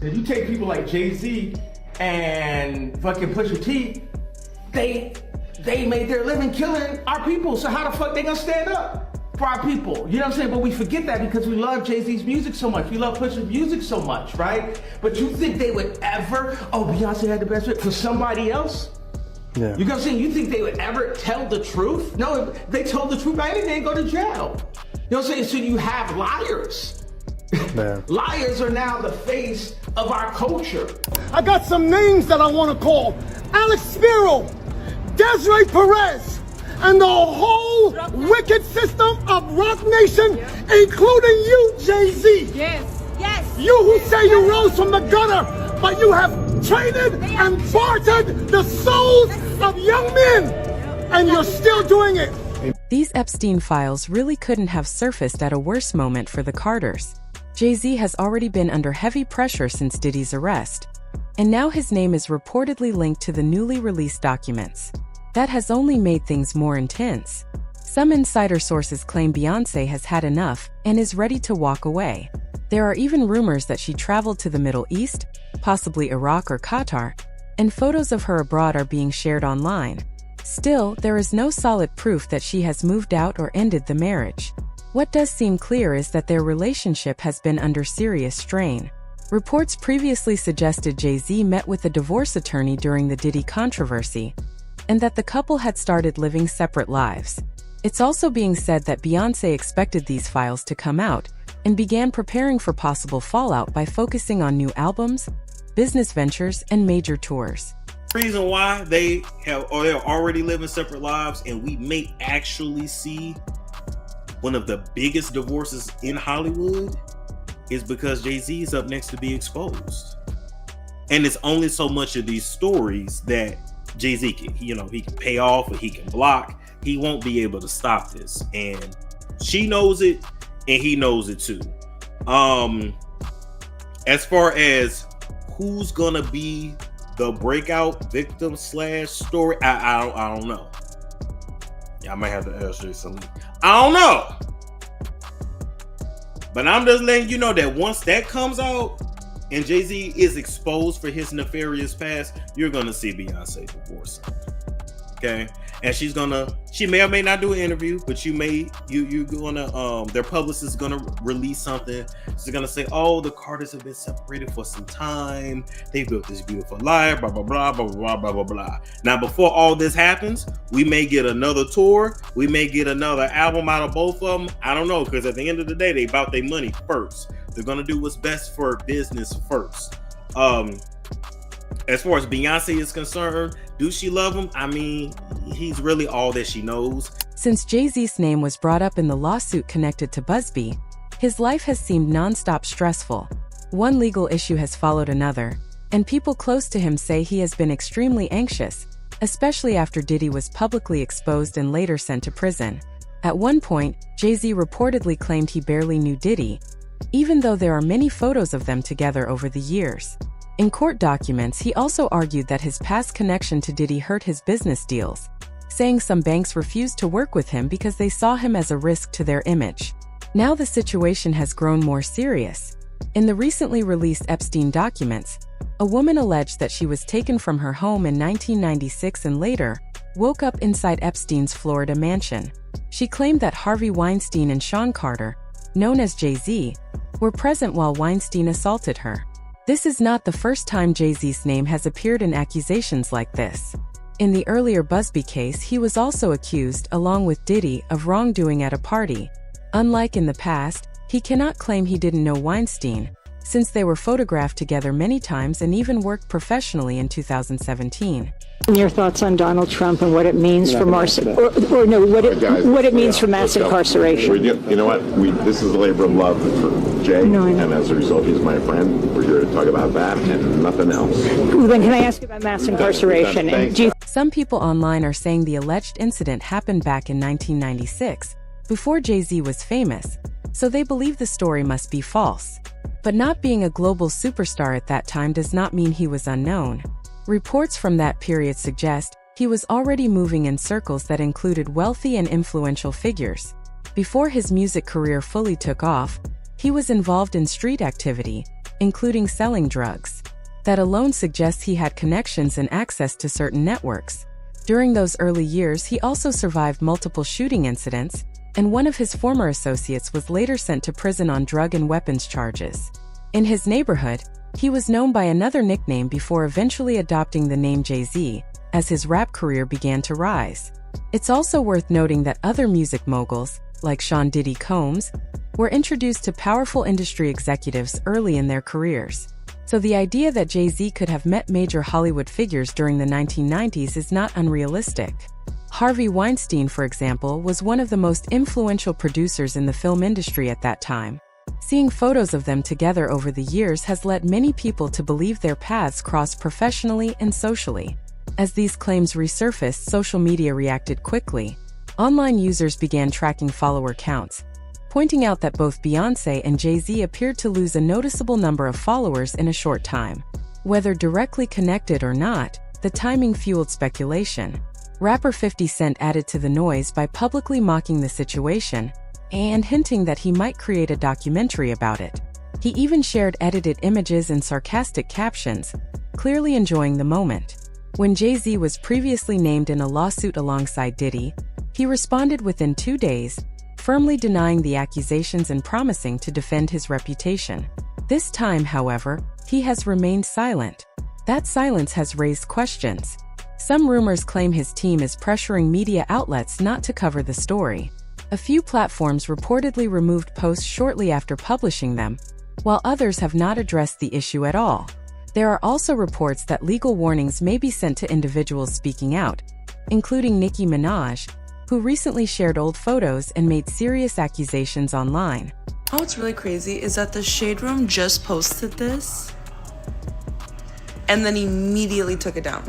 If you take people like Jay-Z and fucking Pusha T, they made their living killing our people. So how the fuck they gonna stand up for our people? You know what I'm saying? But we forget that because we love Jay-Z's music so much. We love Pusha's music so much, right? But you think they would ever, oh, Beyonce had the best hit for somebody else? Yeah. You know what I'm saying? You think they would ever tell the truth? No, if they told the truth, they didn't go to jail. You know what I'm saying? So you have liars. Man. Liars are now the face of our culture. I got some names that I want to call. Alex Spiro, Desiree Perez, and the whole wicked system of Rock Nation, including you, Jay-Z. Yes. Yes. You who say you rose from the gutter, but you have traded and bartered the souls of young men, and you're still doing it. These Epstein files really couldn't have surfaced at a worse moment for the Carters. Jay-Z has already been under heavy pressure since Diddy's arrest, and now his name is reportedly linked to the newly released documents. That has only made things more intense. Some insider sources claim Beyonce has had enough and is ready to walk away. There are even rumors that she traveled to the Middle East, possibly Iraq or Qatar, and photos of her abroad are being shared online. Still, there is no solid proof that she has moved out or ended the marriage. What does seem clear is that their relationship has been under serious strain. Reports previously suggested Jay-Z met with a divorce attorney during the Diddy controversy, and that the couple had started living separate lives. It's also being said that Beyonce expected these files to come out and began preparing for possible fallout by focusing on new albums, business ventures, and major tours. Reason why they're already living separate lives, and we may actually see one of the biggest divorces in Hollywood, is because Jay-Z is up next to be exposed. And it's only so much of these stories that Jay-Z can, he can pay off or he can block. He won't be able to stop this. And she knows it, and he knows it too. As far as who's gonna be the breakout victim / story, I don't know. I might have to ask you something. I don't know. But I'm just letting you know that once that comes out and Jay-Z is exposed for his nefarious past, you're gonna see Beyonce divorce him. Okay? And she may or may not do an interview, but you're gonna their publicist is gonna release something. She's gonna say, oh, the Carters have been separated for some time, they built this beautiful life, blah blah blah blah blah blah blah blah. Now before all this happens, we may get another tour, we may get another album out of both of them. I don't know, because at the end of the day, they about their money first. They're gonna do what's best for business first. As far as Beyonce is concerned, do she love him? I mean, he's really all that she knows. Since Jay-Z's name was brought up in the lawsuit connected to Busby, his life has seemed non-stop stressful. One legal issue has followed another, and people close to him say he has been extremely anxious, especially after Diddy was publicly exposed and later sent to prison. At one point, Jay-Z reportedly claimed he barely knew Diddy, even though there are many photos of them together over the years. In court documents, he also argued that his past connection to Diddy hurt his business deals, saying some banks refused to work with him because they saw him as a risk to their image. Now the situation has grown more serious. In the recently released Epstein documents, a woman alleged that she was taken from her home in 1996 and later woke up inside Epstein's Florida mansion. She claimed that Harvey Weinstein and Sean Carter, known as Jay-Z, were present while Weinstein assaulted her. This is not the first time Jay-Z's name has appeared in accusations like this. In the earlier Busby case, he was also accused, along with Diddy, of wrongdoing at a party. Unlike in the past, he cannot claim he didn't know Weinstein, since they were photographed together many times and even worked professionally in 2017. Your thoughts on Donald Trump and what it means for mass incarceration? You know what? This is a labor of love for Jay, and as a result, he's my friend. We're here to talk about that and nothing else. Well, then can I ask about mass incarceration? Some people online are saying the alleged incident happened back in 1996, before Jay-Z was famous, so they believe the story must be false. But not being a global superstar at that time does not mean he was unknown. Reports from that period suggest he was already moving in circles that included wealthy and influential figures. Before his music career fully took off, he was involved in street activity, including selling drugs. That alone suggests he had connections and access to certain networks. During those early years, he also survived multiple shooting incidents, and one of his former associates was later sent to prison on drug and weapons charges. In his neighborhood, he was known by another nickname before eventually adopting the name Jay-Z, as his rap career began to rise. It's also worth noting that other music moguls, like Sean Diddy Combs, were introduced to powerful industry executives early in their careers. So the idea that Jay-Z could have met major Hollywood figures during the 1990s is not unrealistic. Harvey Weinstein, for example, was one of the most influential producers in the film industry at that time. Seeing photos of them together over the years has led many people to believe their paths crossed professionally and socially. As these claims resurfaced, social media reacted quickly. Online users began tracking follower counts, pointing out that both Beyonce and Jay-Z appeared to lose a noticeable number of followers in a short time. Whether directly connected or not, the timing fueled speculation. Rapper 50 Cent added to the noise by publicly mocking the situation and hinting that he might create a documentary about it. He even shared edited images and sarcastic captions, clearly enjoying the moment. When Jay-Z was previously named in a lawsuit alongside Diddy, he responded within 2 days, firmly denying the accusations and promising to defend his reputation. This time, however, he has remained silent. That silence has raised questions. Some rumors claim his team is pressuring media outlets not to cover the story. A few platforms reportedly removed posts shortly after publishing them, while others have not addressed the issue at all. There are also reports that legal warnings may be sent to individuals speaking out, including Nicki Minaj, who recently shared old photos and made serious accusations online. What's really crazy is that the Shade Room just posted this and then immediately took it down.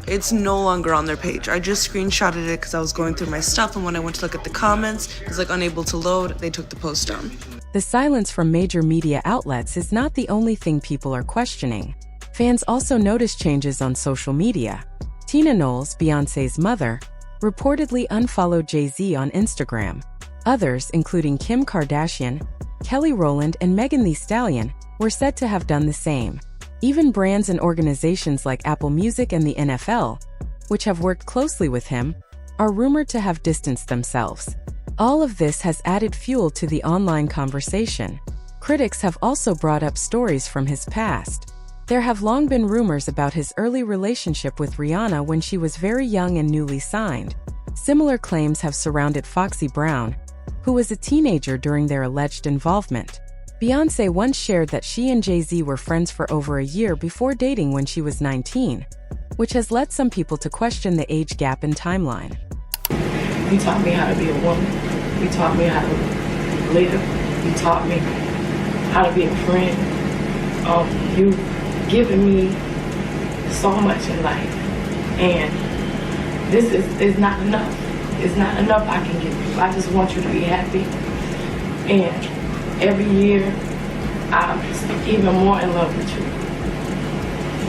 It's no longer on their page. I just screenshotted it because I was going through my stuff, and when I went to look at the comments, it was like unable to load. They took the post down. The silence from major media outlets is not the only thing people are questioning. Fans also noticed changes on social media. Tina Knowles, Beyonce's mother, reportedly unfollowed Jay-Z on Instagram. Others, including Kim Kardashian, Kelly Rowland, and Megan Thee Stallion, were said to have done the same. Even brands and organizations like Apple Music and the NFL, which have worked closely with him, are rumored to have distanced themselves. All of this has added fuel to the online conversation. Critics have also brought up stories from his past. There have long been rumors about his early relationship with Rihanna when she was very young and newly signed. Similar claims have surrounded Foxy Brown, who was a teenager during their alleged involvement. Beyonce once shared that she and Jay-Z were friends for over a year before dating when she was 19, which has led some people to question the age gap and timeline. He taught me how to be a woman. He taught me how to live. He taught me how to be a friend. You've given me so much in life, and this is not enough. It's not enough I can give you. I just want you to be happy, and every year, I'm even more in love with you.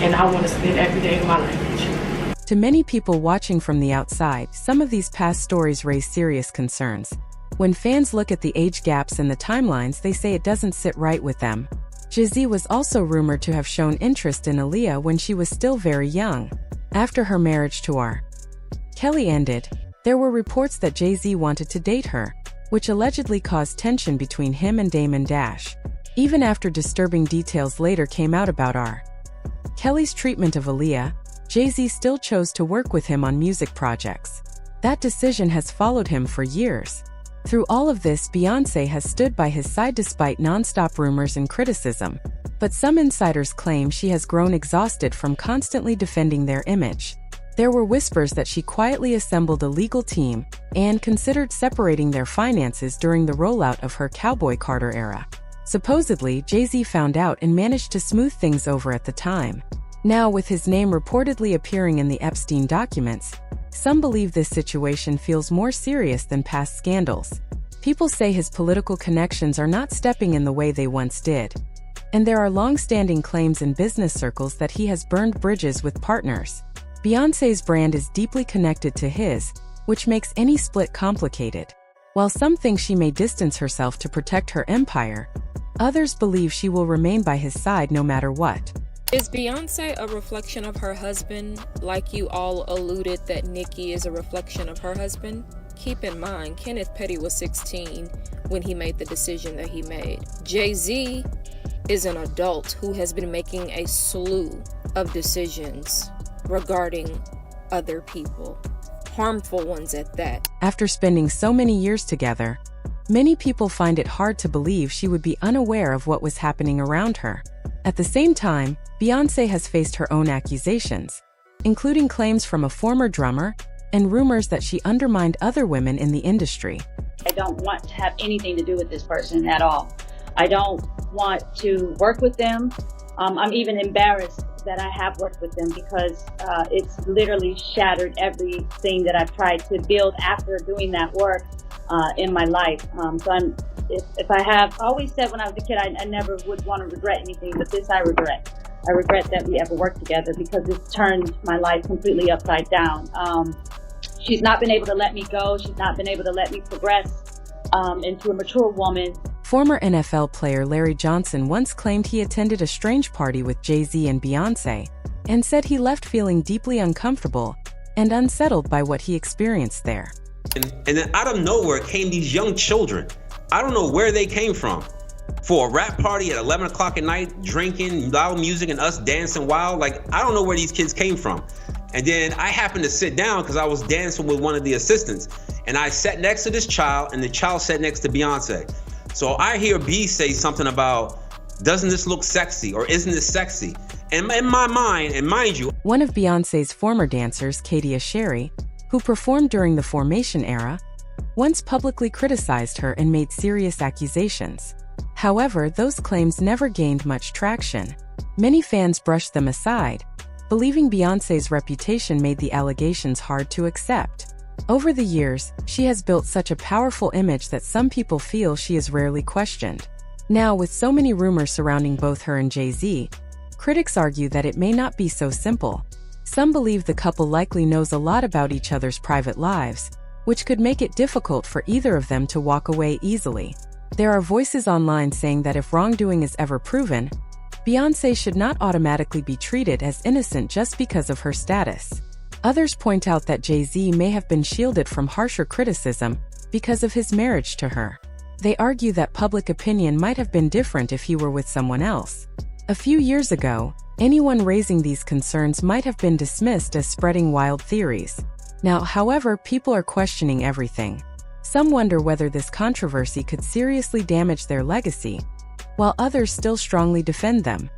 And I want to spend every day of my life with you. To many people watching from the outside, some of these past stories raise serious concerns. When fans look at the age gaps and the timelines, they say it doesn't sit right with them. Jay-Z was also rumored to have shown interest in Aaliyah when she was still very young. After her marriage to R. Kelly ended, there were reports that Jay-Z wanted to date her, which allegedly caused tension between him and Damon Dash. Even after disturbing details later came out about R. Kelly's treatment of Aaliyah, Jay-Z still chose to work with him on music projects. That decision has followed him for years. Through all of this, Beyonce has stood by his side despite non-stop rumors and criticism. But some insiders claim she has grown exhausted from constantly defending their image. There were whispers that she quietly assembled a legal team and considered separating their finances during the rollout of her Cowboy Carter era. Supposedly, Jay-Z found out and managed to smooth things over at the time. Now, with his name reportedly appearing in the Epstein documents, some believe this situation feels more serious than past scandals. People say his political connections are not stepping in the way they once did. And there are long-standing claims in business circles that he has burned bridges with partners. Beyonce's brand is deeply connected to his, which makes any split complicated. While some think she may distance herself to protect her empire, others believe she will remain by his side no matter what. Is Beyonce a reflection of her husband, like you all alluded that Nicki is a reflection of her husband? Keep in mind, Kenneth Petty was 16 when he made the decision that he made. Jay-Z is an adult who has been making a slew of decisions regarding other people, harmful ones at that. After spending so many years together, many people find it hard to believe she would be unaware of what was happening around her. At the same time, Beyonce has faced her own accusations, including claims from a former drummer and rumors that she undermined other women in the industry. I don't want to have anything to do with this person at all. I don't want to work with them. I'm even embarrassed that I have worked with them because it's literally shattered everything that I've tried to build after doing that work in my life. If I have always said when I was a kid, I never would want to regret anything, but this I regret. I regret that we ever worked together because it's turned my life completely upside down. She's not been able to let me go. She's not been able to let me progress into a mature woman. Former NFL player Larry Johnson once claimed he attended a strange party with Jay-Z and Beyonce and said he left feeling deeply uncomfortable and unsettled by what he experienced there. And then out of nowhere came these young children. I don't know where they came from. For a rap party at 11 o'clock at night, drinking loud music and us dancing wild. Like, I don't know where these kids came from. And then I happened to sit down because I was dancing with one of the assistants. And I sat next to this child and the child sat next to Beyonce. So I hear B say something about, doesn't this look sexy or isn't this sexy? And in my mind, and mind you, one of Beyonce's former dancers, Katia Sherry, who performed during the Formation era, once publicly criticized her and made serious accusations. However, those claims never gained much traction. Many fans brushed them aside, believing Beyonce's reputation made the allegations hard to accept. Over the years, she has built such a powerful image that some people feel she is rarely questioned. Now, with so many rumors surrounding both her and Jay-Z, critics argue that it may not be so simple. Some believe the couple likely knows a lot about each other's private lives, which could make it difficult for either of them to walk away easily. There are voices online saying that if wrongdoing is ever proven, Beyonce should not automatically be treated as innocent just because of her status. Others point out that Jay-Z may have been shielded from harsher criticism because of his marriage to her. They argue that public opinion might have been different if he were with someone else. A few years ago, anyone raising these concerns might have been dismissed as spreading wild theories. Now, however, people are questioning everything. Some wonder whether this controversy could seriously damage their legacy, while others still strongly defend them.